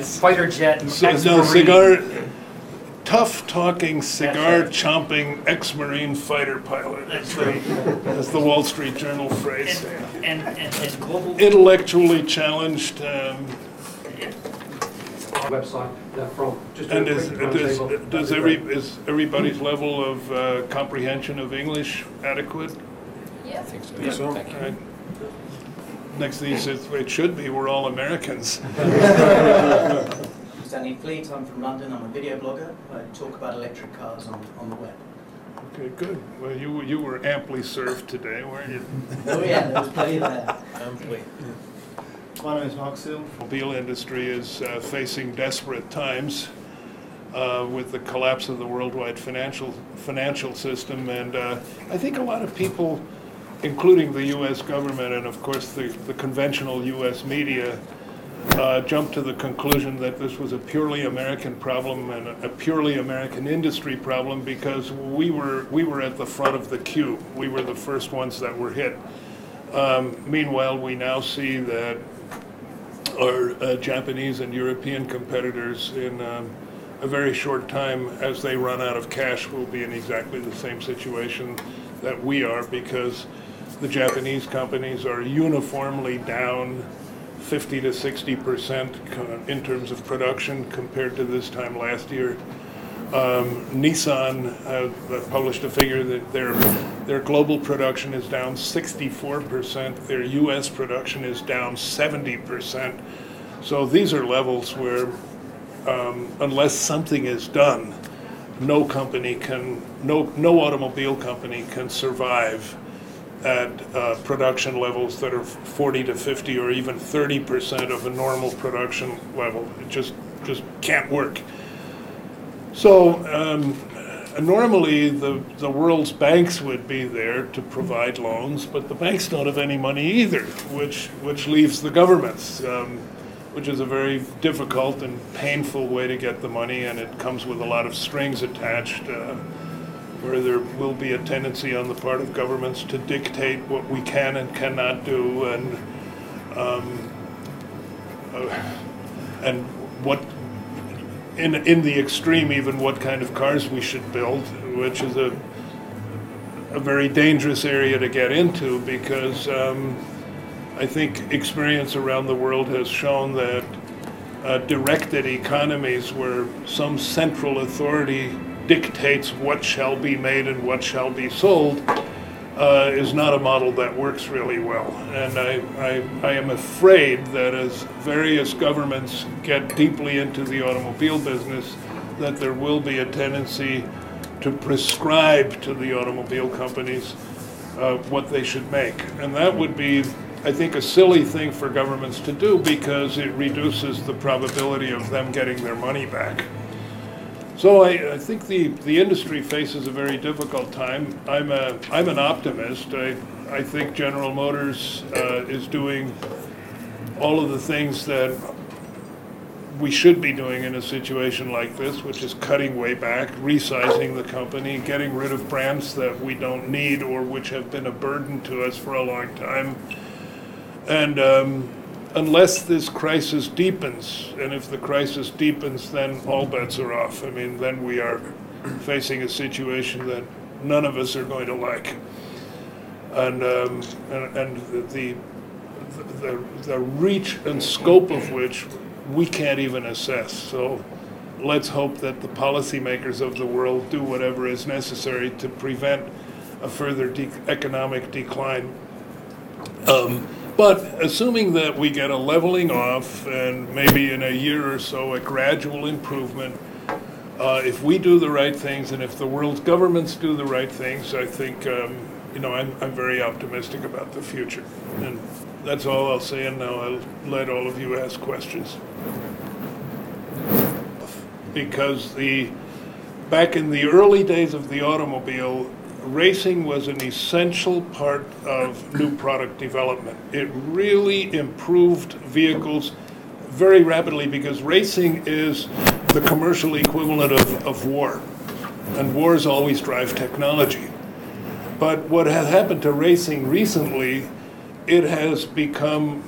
fighter jet no, cigar, tough-talking, cigar-chomping ex-Marine fighter pilot. That's right. That's the Wall Street Journal phrase. And global... Intellectually challenged. Website from. Just and is everybody's level of comprehension of English adequate? Yeah. I think so. Yeah. So. Thank you. Right. Next thing says it should be. We're all Americans. Stanley Fleet, I'm from London. I'm a video blogger. I talk about electric cars on the web. Okay, good. Well, you were amply served today, weren't you? Oh yeah, there was plenty of that. Amply. My name is Mark Seal. The automobile industry is facing desperate times with the collapse of the worldwide financial system, and I think a lot of people, including the U.S. government and of course the conventional U.S. media, jumped to the conclusion that this was a purely American problem and a purely American industry problem because we were at the front of the queue. We were the first ones that were hit. Meanwhile, we now see that our Japanese and European competitors in a very short time, as they run out of cash, will be in exactly the same situation that we are, because the Japanese companies are uniformly down 50 to 60% in terms of production compared to this time last year. Nissan published a figure that their global production is down 64%, their US production is down 70%. So these are levels where unless something is done, no automobile company can survive at production levels that are 40 to 50 or even 30% of a normal production level. It just can't work. So normally the world's banks would be there to provide loans, but the banks don't have any money either, which leaves the governments, which is a very difficult and painful way to get the money, and it comes with a lot of strings attached, where there will be a tendency on the part of governments to dictate what we can and cannot do, and what, in the extreme, even what kind of cars we should build, which is a very dangerous area to get into, because I think experience around the world has shown that directed economies where some central authority dictates what shall be made and what shall be sold is not a model that works really well. And I am afraid that as various governments get deeply into the automobile business, that there will be a tendency to prescribe to the automobile companies what they should make. And that would be, I think, a silly thing for governments to do, because it reduces the probability of them getting their money back. So I think the industry faces a very difficult time. I'm an optimist. I think General Motors is doing all of the things that we should be doing in a situation like this, which is cutting way back, resizing the company, getting rid of brands that we don't need or which have been a burden to us for a long time. And unless this crisis deepens, and if the crisis deepens, then all bets are off. I mean, then we are facing a situation that none of us are going to like, and the reach and scope of which we can't even assess. So let's hope that the policymakers of the world do whatever is necessary to prevent a further economic decline. But assuming that we get a leveling off and maybe in a year or so a gradual improvement, if we do the right things and if the world's governments do the right things, I think I'm very optimistic about the future. And that's all I'll say, and now I'll let all of you ask questions. Because back in the early days of the automobile, racing was an essential part of new product development. It really improved vehicles very rapidly, because racing is the commercial equivalent of war, and wars always drive technology. But what has happened to racing recently, it has become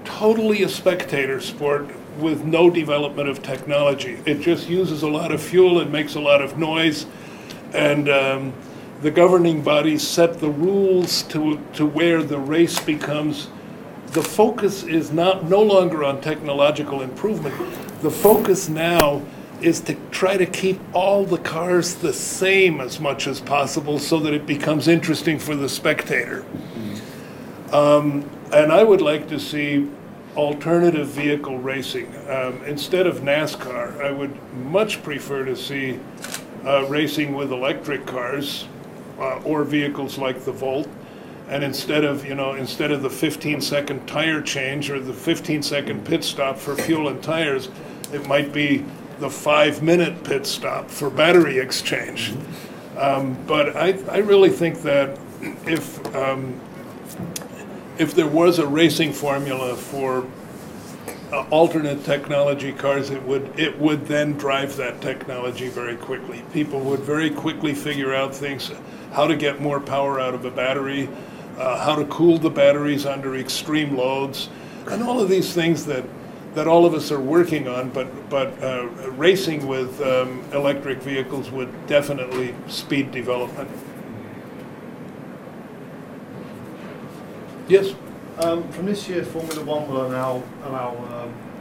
totally a spectator sport with no development of technology. It just uses a lot of fuel, it makes a lot of noise, and the governing bodies set the rules to where the race becomes, the focus is no longer on technological improvement. The focus now is to try to keep all the cars the same as much as possible so that it becomes interesting for the spectator. And I would like to see alternative vehicle racing. Instead of NASCAR, I would much prefer to see racing with electric cars or vehicles like the Volt. And instead of the 15-second tire change or the 15-second pit stop for fuel and tires, it might be the 5-minute pit stop for battery exchange. But I really think that if there was a racing formula for alternate technology cars, it would then drive that technology very quickly. People would very quickly figure out things, how to get more power out of a battery, how to cool the batteries under extreme loads, and all of these things that all of us are working on, but racing with electric vehicles would definitely speed development. Yes? From this year, Formula One will allow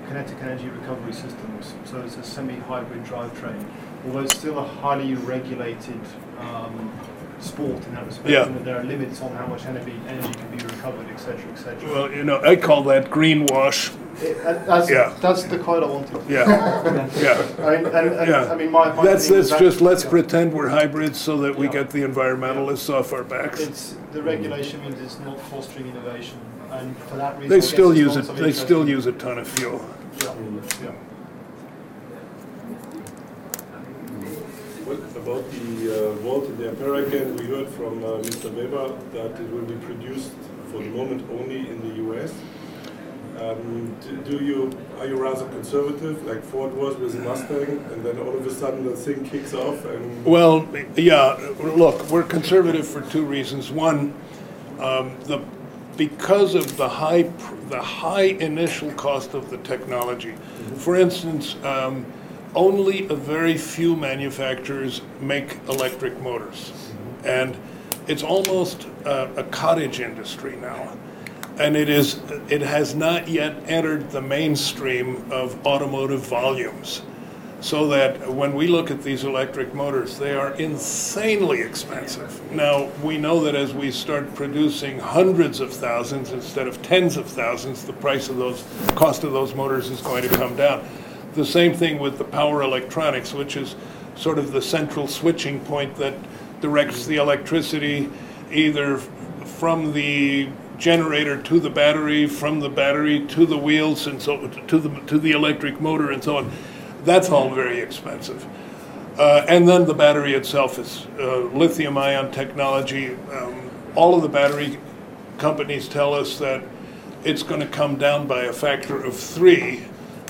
kinetic energy recovery systems, so it's a semi-hybrid drivetrain, although it's still a highly regulated sport in that respect, and that there are limits on how much energy can be recovered, etc., etc. Well, I call that greenwash. That's the quote I wanted. I mean, my let's pretend we're hybrids so that we get the environmentalists off our backs. The regulation means it's not fostering innovation, and for that reason, they still use it. They still use a ton of fuel. What about the Volt in the Ampere again? We heard from Mr. Weber that it will be produced for the moment only in the US. Are you rather conservative, like Ford was with the Mustang, and then all of a sudden the thing kicks off? Well, yeah. Look, we're conservative for two reasons. One, because of the high initial cost of the technology. Mm-hmm. For instance, only a very few manufacturers make electric motors, mm-hmm. and it's almost a cottage industry now. And it has not yet entered the mainstream of automotive volumes. So that when we look at these electric motors, they are insanely expensive. Now, we know that as we start producing hundreds of thousands instead of tens of thousands, the cost of those motors is going to come down. The same thing with the power electronics, which is sort of the central switching point that directs the electricity either from the generator to the battery, from the battery to the wheels, and so to the electric motor, and so on. That's all very expensive. And then the battery itself is lithium-ion technology. All of the battery companies tell us that it's going to come down by a factor of 3,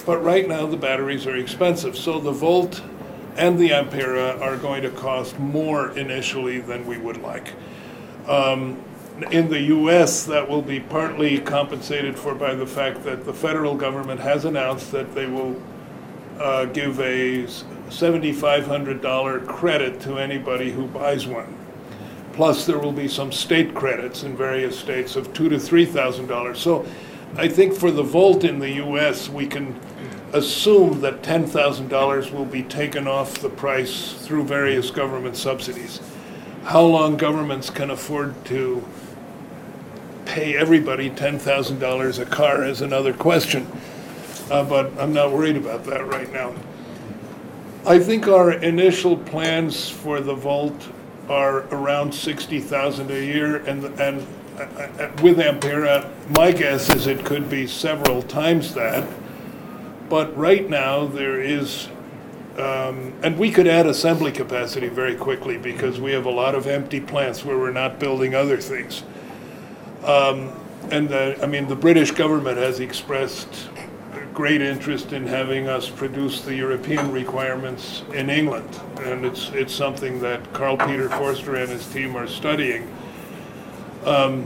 but right now the batteries are expensive. So the Volt and the Ampere are going to cost more initially than we would like. In the U.S., that will be partly compensated for by the fact that the federal government has announced that they will give a $7,500 credit to anybody who buys one. Plus, there will be some state credits in various states of $2,000 to $3,000. So I think for the Volt in the U.S., we can assume that $10,000 will be taken off the price through various government subsidies. How long governments can afford to pay everybody $10,000 a car is another question, but I'm not worried about that right now. I think our initial plans for the Volt are around $60,000 a year, and with Ampere, my guess is it could be several times that. But right now there is, and we could add assembly capacity very quickly because we have a lot of empty plants where we're not building other things. The British government has expressed great interest in having us produce the European requirements in England, and it's something that Carl Peter Forster and his team are studying. The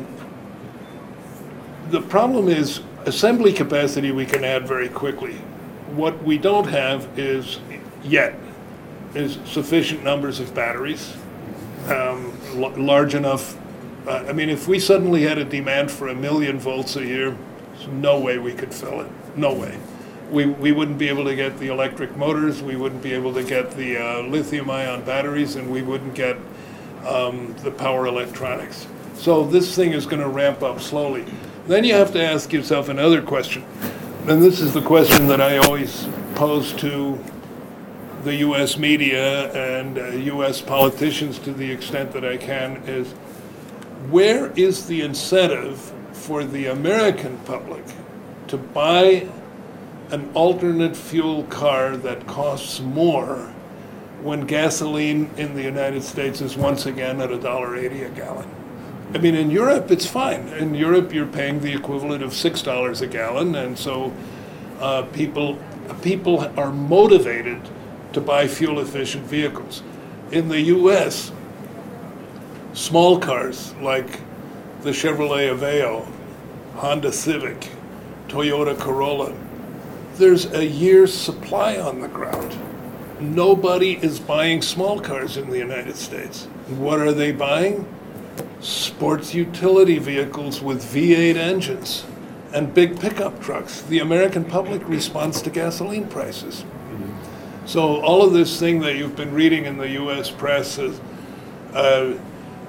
problem is assembly capacity we can add very quickly. what we don't have is sufficient numbers of batteries, large enough. I mean, if we suddenly had a demand for 1 million volts a year, there's no way we could fill it. No way. We wouldn't be able to get the electric motors, we wouldn't be able to get the lithium-ion batteries, and we wouldn't get the power electronics. So this thing is going to ramp up slowly. Then you have to ask yourself another question, and this is the question that I always pose to the U.S. media and U.S. politicians to the extent that I can, is where is the incentive for the American public to buy an alternate fuel car that costs more when gasoline in the United States is once again at $1.80 a gallon? I mean, in Europe, it's fine. In Europe, you're paying the equivalent of $6 a gallon, and so people are motivated to buy fuel-efficient vehicles. In the U.S., small cars like the Chevrolet Aveo, Honda Civic, Toyota Corolla, there's a year's supply on the ground. Nobody is buying small cars in the United States. What are they buying? Sports utility vehicles with V8 engines and big pickup trucks. The American public responds to gasoline prices. So all of this thing that you've been reading in the U.S. press is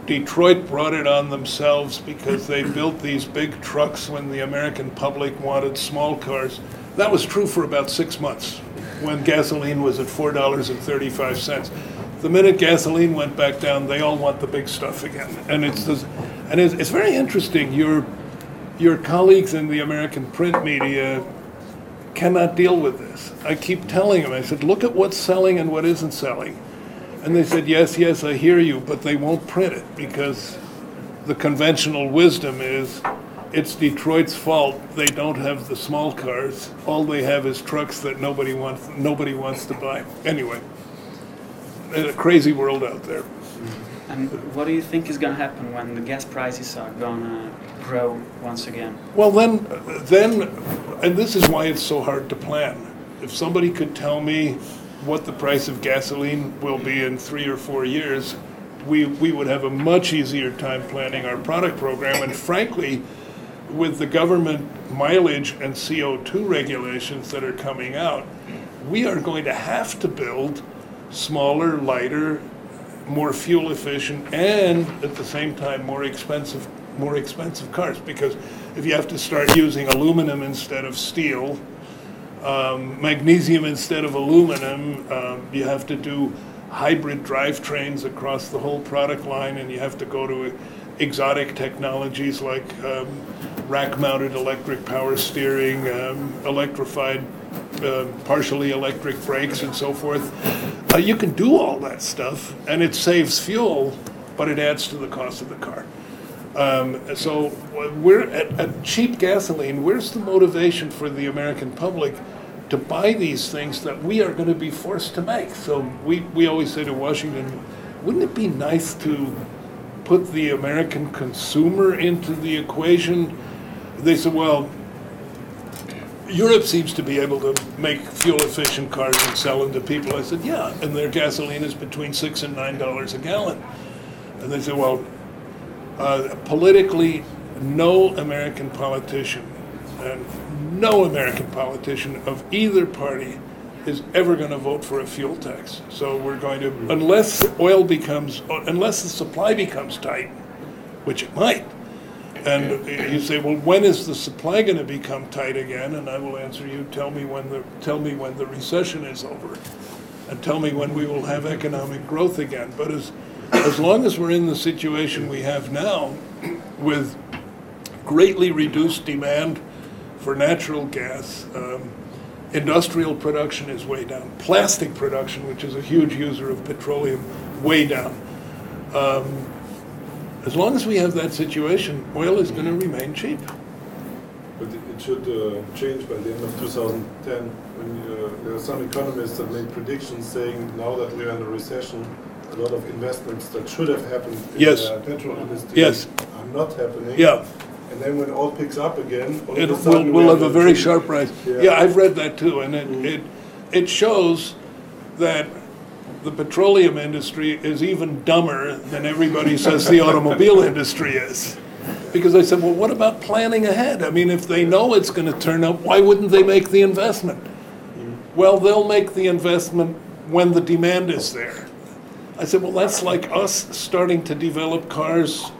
Detroit brought it on themselves because they built these big trucks when the American public wanted small cars. That was true for about 6 months when gasoline was at $4.35. The minute gasoline went back down, they all want the big stuff again. And it's very interesting. Your colleagues in the American print media cannot deal with this. I keep telling them, I said, look at what's selling and what isn't selling. And they said, yes, I hear you, but they won't print it because the conventional wisdom is it's Detroit's fault. They don't have the small cars. All they have is trucks that nobody wants to buy. Anyway, a crazy world out there. And what do you think is going to happen when the gas prices are going to grow once again? Well, then, and this is why it's so hard to plan. If somebody could tell me what the price of gasoline will be in 3 or 4 years, we would have a much easier time planning our product program. And frankly, with the government mileage and CO2 regulations that are coming out, we are going to have to build smaller, lighter, more fuel efficient, and at the same time more expensive cars. Because if you have to start using aluminum instead of steel, magnesium instead of aluminum, you have to do hybrid drivetrains across the whole product line, and you have to go to exotic technologies like rack-mounted electric power steering, electrified, partially electric brakes, and so forth. You can do all that stuff, and it saves fuel, but it adds to the cost of the car. So we're at cheap gasoline. Where's the motivation for the American public to buy these things that we are going to be forced to make? So we always say to Washington, wouldn't it be nice to put the American consumer into the equation? They said, well, Europe seems to be able to make fuel-efficient cars and sell them to people. I said, yeah, and their gasoline is between $6 and $9 a gallon. And they said, well, politically, no American politician, and no American politician of either party is ever going to vote for a fuel tax. So we're going to, unless the supply becomes tight, which it might. And you say, well, when is the supply going to become tight again? And I will answer you, tell me when the recession is over, and tell me when we will have economic growth again. But as long as we're in the situation we have now, with greatly reduced demand for natural gas, industrial production is way down. Plastic production, which is a huge user of petroleum, way down. As long as we have that situation, oil is going to remain cheap. But it should change by the end of 2010. When there are some economists that made predictions saying now that we're in a recession, a lot of investments that should have happened in the petrol industry are not happening. Yeah. And And then when oil picks up again, all of a sudden we'll have a very sharp rise. Yeah. Yeah, I've read that too, and it shows that the petroleum industry is even dumber than everybody says the automobile industry is. Because I said, well, what about planning ahead? I mean, if they know it's going to turn up, why wouldn't they make the investment? Well, they'll make the investment when the demand is there. I said, well, that's like us starting to develop cars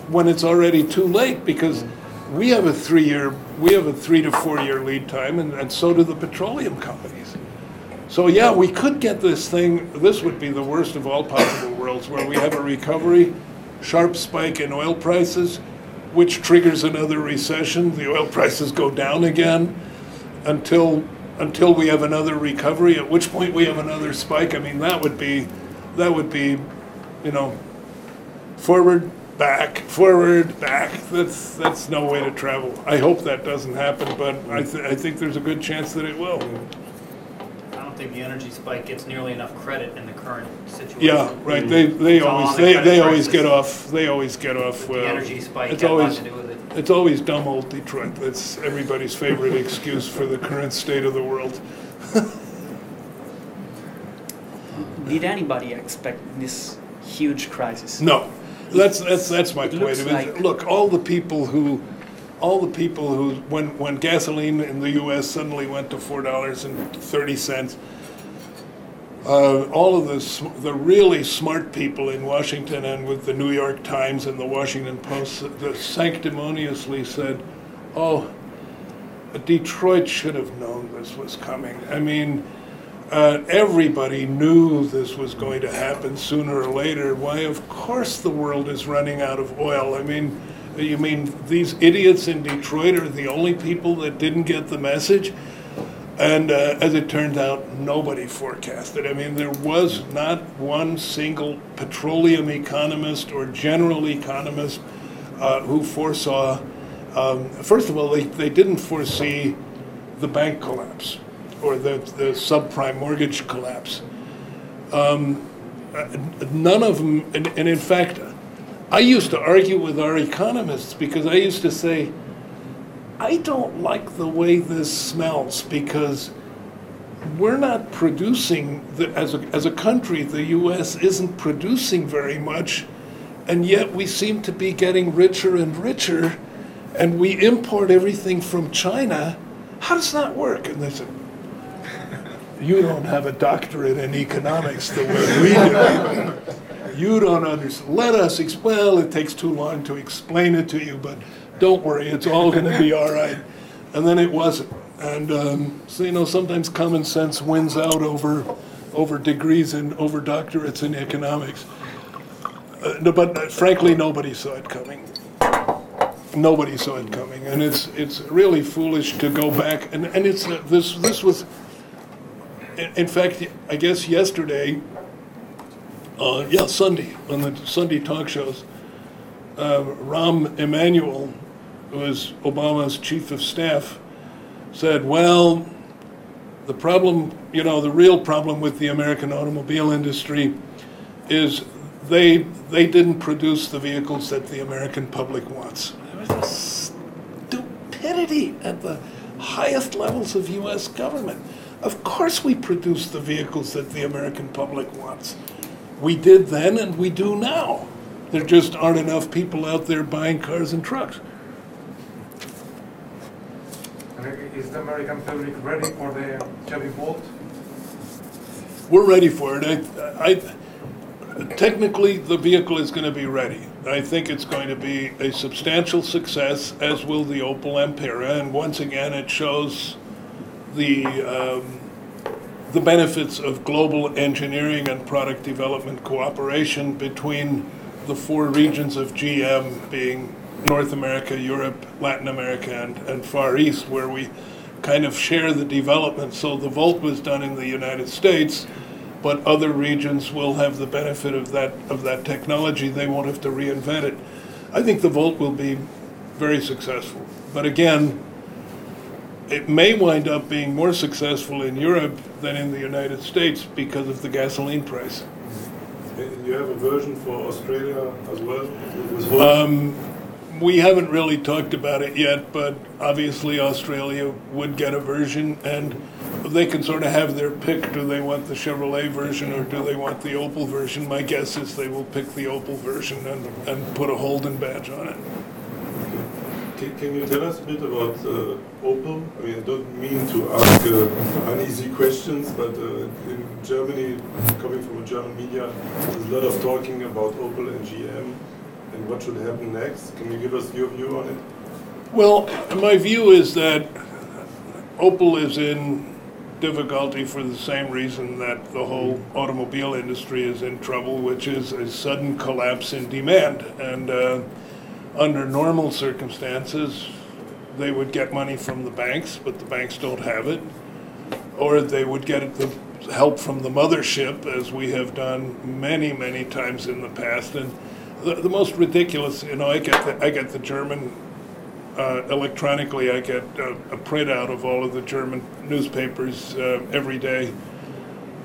when it's already too late, because we have a 3 to 4 year lead time, and so do the petroleum companies. So yeah, we could get this thing. This would be the worst of all possible worlds, where we have a recovery, sharp spike in oil prices, which triggers another recession. The oil prices go down again until we have another recovery, at which point we have another spike. I mean, that would be, you know, forward, back. That's no way to travel. I hope that doesn't happen, but I think there's a good chance that it will. I don't think the energy spike gets nearly enough credit in the current situation. Yeah, right. They It's all always on the credit get prices. off. They always get off. The energy spike it's had a lot always to do with it. it's always dumb old Detroit. That's everybody's favorite excuse for the current state of the world. Did anybody expect this huge crisis? No, that's my It point. looks I mean, like- look, all the people who, when gasoline in the U.S. suddenly went to $4.30, all of the really smart people in Washington and with the New York Times and the Washington Post sanctimoniously said, "Oh, Detroit should have known this was coming." I mean, everybody knew this was going to happen sooner or later. Why, of course the world is running out of oil. I mean, you mean these idiots in Detroit are the only people that didn't get the message? And as it turned out, nobody forecasted. I mean, there was not one single petroleum economist or general economist who foresaw, first of all, they didn't foresee the bank collapse or the subprime mortgage collapse. None of them, and in fact, I used to argue with our economists because I used to say, I don't like the way this smells, because we're not producing, as a country, the U.S. isn't producing very much, and yet we seem to be getting richer and richer, and we import everything from China. How does that work? And they said, you don't have a doctorate in economics the way we do. You don't understand. Let us, well, it takes too long to explain it to you, but don't worry, it's all going to be all right. And then it wasn't. And so, you know, sometimes common sense wins out over degrees and over doctorates in economics. But frankly, nobody saw it coming. Nobody saw it coming, and it's really foolish to go back. And it's this was, in fact, I guess yesterday, Sunday, on the Sunday talk shows, Rahm Emanuel, who is Obama's chief of staff, said, well, the problem, you know, the real problem with the American automobile industry is they didn't produce the vehicles that the American public wants. There was a stupidity at the highest levels of U.S. government. Of course we produce the vehicles that the American public wants. We did then and we do now. There just aren't enough people out there buying cars and trucks. Is the American public ready for the Chevy Bolt? We're ready for it. Technically, the vehicle is going to be ready. I think it's going to be a substantial success, as will the Opel Ampera. And once again, it shows the benefits of global engineering and product development cooperation between the four regions of GM, being North America, Europe, Latin America, and Far East, where we kind of share the development. So the Volt was done in the United States, but other regions will have the benefit of that technology. They won't have to reinvent it. I think the Volt will be very successful. But again, it may wind up being more successful in Europe than in the United States because of the gasoline price. And you have a version for Australia as well? We haven't really talked about it yet, but obviously Australia would get a version, and they can sort of have their pick. Do they want the Chevrolet version or do they want the Opel version? My guess is they will pick the Opel version and put a Holden badge on it. Can you tell us a bit about Opel? I mean, I don't mean to ask uneasy questions, but in Germany, coming from a German media, there's a lot of talking about Opel and GM and what should happen next. Can you give us your view on it? Well, my view is that Opel is in difficulty for the same reason that the whole automobile industry is in trouble, which is a sudden collapse in demand. And under normal circumstances, they would get money from the banks, but the banks don't have it. Or they would get the help from the mothership, as we have done many, many times in the past. And the most ridiculous, I get the German, electronically, I get a printout of all of the German newspapers every day.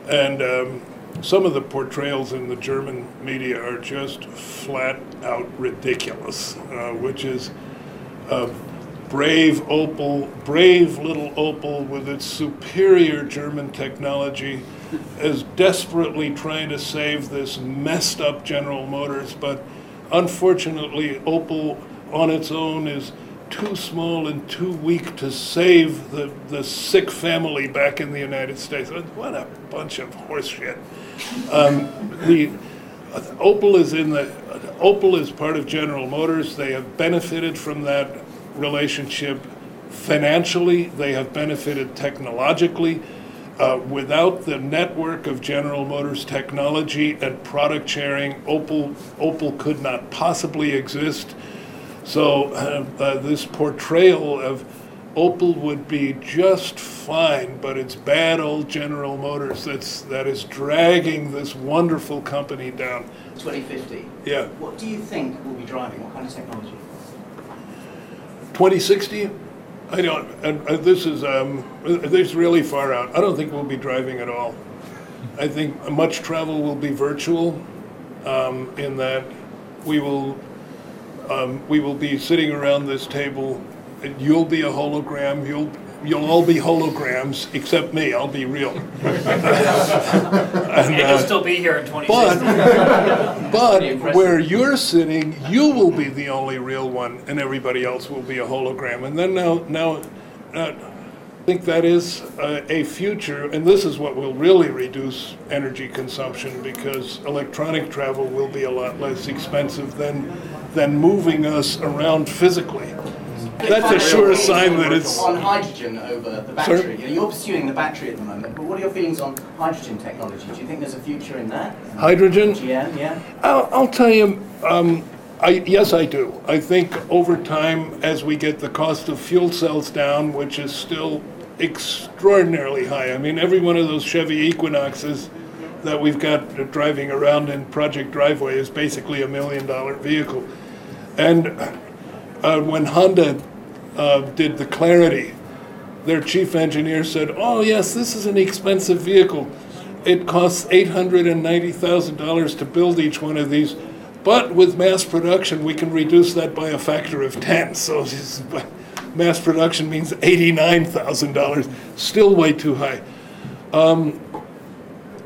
And some of the portrayals in the German media are just flat out ridiculous, which is brave little Opel with its superior German technology is desperately trying to save this messed up General Motors, but unfortunately Opel on its own is too small and too weak to save the sick family back in the United States. What a bunch of horse shit. Opel is part of General Motors. They have benefited from that relationship financially. They have benefited technologically. Without the network of General Motors technology and product sharing, Opel could not possibly exist. So this portrayal of Opel would be just fine, but it's bad old General Motors that is dragging this wonderful company down. 2050. Yeah. What do you think will be driving? What kind of technology? 2060? I don't. This is really far out. I don't think we'll be driving at all. I think much travel will be virtual, in that we will be sitting around this table. You'll be a hologram. You'll all be holograms except me. I'll be real. And you'll still be here in 2060. But where you're sitting, you will be the only real one, and everybody else will be a hologram. And then now, I think that is a future, and this is what will really reduce energy consumption, because electronic travel will be a lot less expensive than moving us around physically. That's a sure sign that it's on hydrogen over the battery. You're pursuing the battery at the moment, but what are your feelings on hydrogen technology? Do you think there's a future in that? Hydrogen? GM, yeah. I'll tell you, yes, I do. I think over time, as we get the cost of fuel cells down, which is still extraordinarily high. I mean, every one of those Chevy Equinoxes that we've got driving around in Project Driveway is basically $1 million vehicle. And when Honda did the Clarity, their chief engineer said, "Oh yes, this is an expensive vehicle. It costs $890,000 to build each one of these, but with mass production we can reduce that by a factor of 10. So mass production means $89,000, still way too high.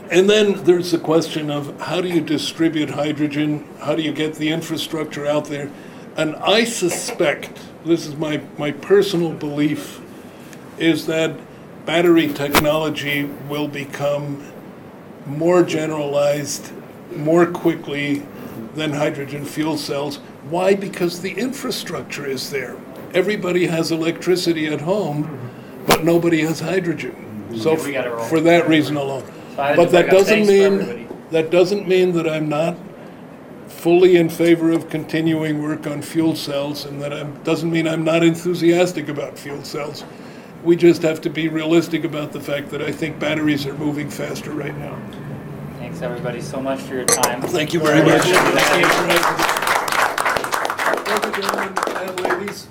And then there's the question of how do you distribute hydrogen? How do you get the infrastructure out there? And I suspect, this is my personal belief, is that battery technology will become more generalized more quickly than hydrogen fuel cells. Why? Because the infrastructure is there. Everybody has electricity at home, but nobody has hydrogen. So for that reason alone. But that doesn't mean that I'm not fully in favor of continuing work on fuel cells, and that doesn't mean I'm not enthusiastic about fuel cells. We just have to be realistic about the fact that I think batteries are moving faster right now. Thanks everybody so much for your time. Thank you very much. Thank you. Gentlemen and ladies.